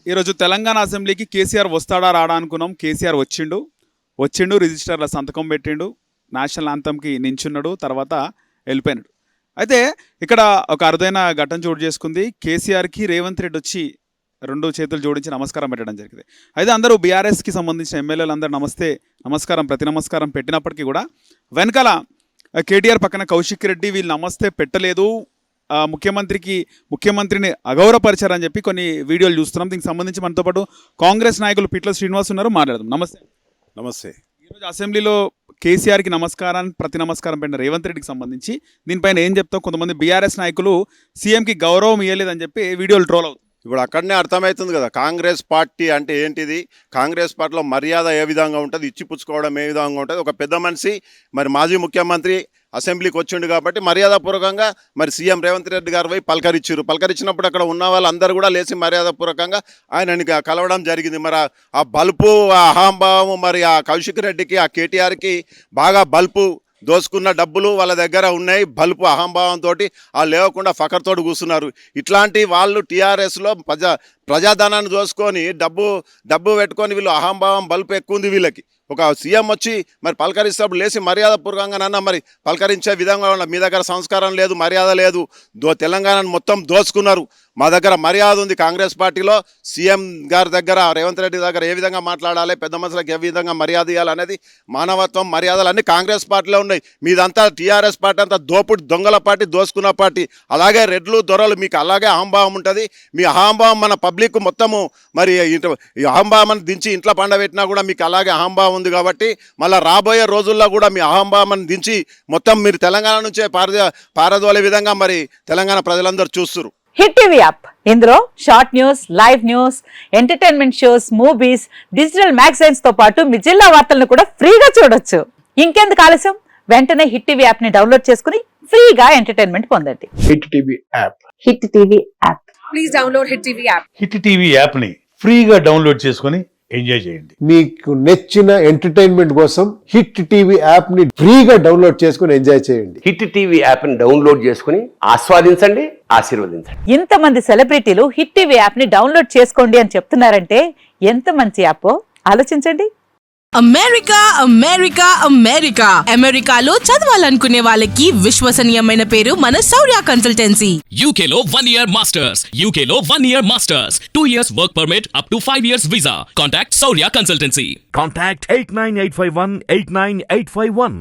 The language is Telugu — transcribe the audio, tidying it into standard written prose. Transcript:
ఈరోజు తెలంగాణ అసెంబ్లీకి కేసీఆర్ వస్తాడా రాడా అనుకున్నాం. కేసీఆర్ వచ్చిండు రిజిస్టర్ల సంతకం పెట్టిండు, నేషనల్ యాంథమ్కి నించున్నాడు, తర్వాత వెళ్ళిపోయినాడు. అయితే ఇక్కడ ఒక అరుదైన ఘటన చోటు చేసుకుంది. కేసీఆర్కి రేవంత్ రెడ్డి వచ్చి రెండు చేతులు జోడించి నమస్కారం పెట్టడం జరిగింది. అయితే అందరూ బీఆర్ఎస్కి సంబంధించిన ఎమ్మెల్యేలు అందరూ నమస్కారం ప్రతి నమస్కారం పెట్టినప్పటికీ కూడా వెనకాల కేటీఆర్ పక్కన కౌశిక్ రెడ్డి వీళ్ళు నమస్తే పెట్టలేదు, ముఖ్యమంత్రిని అగౌరవపరిచారని చెప్పి కొన్ని వీడియోలు చూస్తున్నాం. దీనికి సంబంధించి మనతో పాటు కాంగ్రెస్ నాయకులు పిట్ల శ్రీనివాస్ ఉన్నారు, మాట్లాడదాం. నమస్తే. ఈరోజు అసెంబ్లీలో కేసీఆర్కి ప్రతి నమస్కారం పెట్టిన రేవంత్ రెడ్డికి సంబంధించి దీనిపైన ఏం చెప్తాం? కొంతమంది బీఆర్ఎస్ నాయకులు సీఎంకి గౌరవం ఇవ్వలేదని చెప్పి వీడియోలు ట్రోల్ అవుతుంది. ఇప్పుడు అక్కడనే అర్థమవుతుంది కదా కాంగ్రెస్ పార్టీ అంటే ఏంటిది, కాంగ్రెస్ పార్టీలో మర్యాద ఏ విధంగా ఉంటుంది, ఇచ్చిపుచ్చుకోవడం ఏ విధంగా ఉంటుంది. ఒక పెద్ద మనిషి మరి మాజీ ముఖ్యమంత్రి అసెంబ్లీకి వచ్చిండు కాబట్టి మర్యాదపూర్వకంగా మరి సీఎం రేవంత్ రెడ్డి గారు పోయి పలకరించినప్పుడు అక్కడ ఉన్న వాళ్ళందరూ కూడా లేచి మర్యాదపూర్వకంగా ఆయనని కలవడం జరిగింది. మరి ఆ బల్పు, ఆ అహంభావం, మరి ఆ కౌశిక్ రెడ్డికి, ఆ కేటీఆర్కి బాగా బల్పు దోసుకున్న డబ్బులు వాళ్ళ దగ్గర ఉన్నాయి. బల్పు అహంభావంతో వాళ్ళు లేవకుండా ఫకర్తోటి కూర్చున్నారు. ఇట్లాంటి వాళ్ళు టీఆర్ఎస్లో ప్రజాధనాన్ని దోసుకొని డబ్బు పెట్టుకొని వీళ్ళు అహంభావం బల్పు ఎక్కువ ఉంది వీళ్ళకి. ఒక సీఎం వచ్చి మరి పలకరిస్తేప్పుడు లేచి మర్యాదపూర్వకంగానన్నా మరి పలకరించే విధంగా మీ దగ్గర సంస్కారం లేదు, మర్యాద లేదు. తెలంగాణను మొత్తం దోచుకున్నారు. మా దగ్గర మర్యాద ఉంది. కాంగ్రెస్ పార్టీలో సీఎం గారి దగ్గర, రేవంత్ రెడ్డి దగ్గర ఏ విధంగా మాట్లాడాలి, పెద్ద మనుషులకు ఏ విధంగా మర్యాద ఇవ్వాలనేది మానవత్వం, మర్యాదలు అన్నీ కాంగ్రెస్ పార్టీలో ఉన్నాయి. మీదంతా టీఆర్ఎస్ పార్టీ అంతా దొంగల పార్టీ, దోసుకున్న పార్టీ. అలాగే రెడ్లు దొరలు మీకు అలాగే అహంభావం ఉంటుంది. మీ అహంభావం మన పబ్లిక్ మొత్తము మరి ఈ అహంభావాన్ని దించి ఇంట్లో పండబెట్టినా కూడా మీకు అలాగే అహంభావం ఉంది. కాబట్టి మళ్ళీ రాబోయే రోజుల్లో కూడా మీ అహంభావాన్ని దించి మొత్తం మీరు తెలంగాణ నుంచే పారదోలే విధంగా మరి తెలంగాణ ప్రజలందరూ చూస్తున్నారు. హిట్ టీవీ యాప్, ఇందులో short news, live news, entertainment shows, movies, digital magazines తో పాటు మీ జిల్లా వార్తలను కూడా ఫ్రీగా చూడొచ్చు. ఇంకెందుకు ఆలస్యం, వెంటనే హిట్ టీవీ యాప్ ని డౌన్లోడ్ చేసుకుని ఫ్రీగా ఎంటర్టైన్మెంట్ పొందండి. Hit TV app. Hit TV app. Please download hit TV app. Hit TV app ని ఫ్రీగా డౌన్లోడ్ చేసుకుని ఎంజాయ్ చేయండి. మీకు నచ్చిన ఎంటర్టైన్మెంట్ కోసం హిట్ టీవీ యాప్ ని ఫ్రీగా డౌన్లోడ్ చేసుకుని ఎంజాయ్ చేయండి. హిట్ టీవీ యాప్ ని డౌన్లోడ్ చేసుకుని ఆస్వాదించండి, ఆశీర్వదించండి. ఇంతమంది సెలబ్రిటీలు హిట్ టీవీ యాప్ ని డౌన్లోడ్ చేసుకోండి అని చెప్తున్నారంటే ఎంత మంచి యాప్ ఆలోచించండి. అమెరికా అమెరికా అమెరికా అమెరికాలో చదవాలనుకునే వాళ్ళకి విశ్వసనీయమైన పేరు మన శౌర్య కన్సల్టెన్సీ. UK లో 1 year masters, UK లో 1 year masters, 2 years work permit up to 5 years visa. Contact Saurya Consultancy. Contact 89851 89851.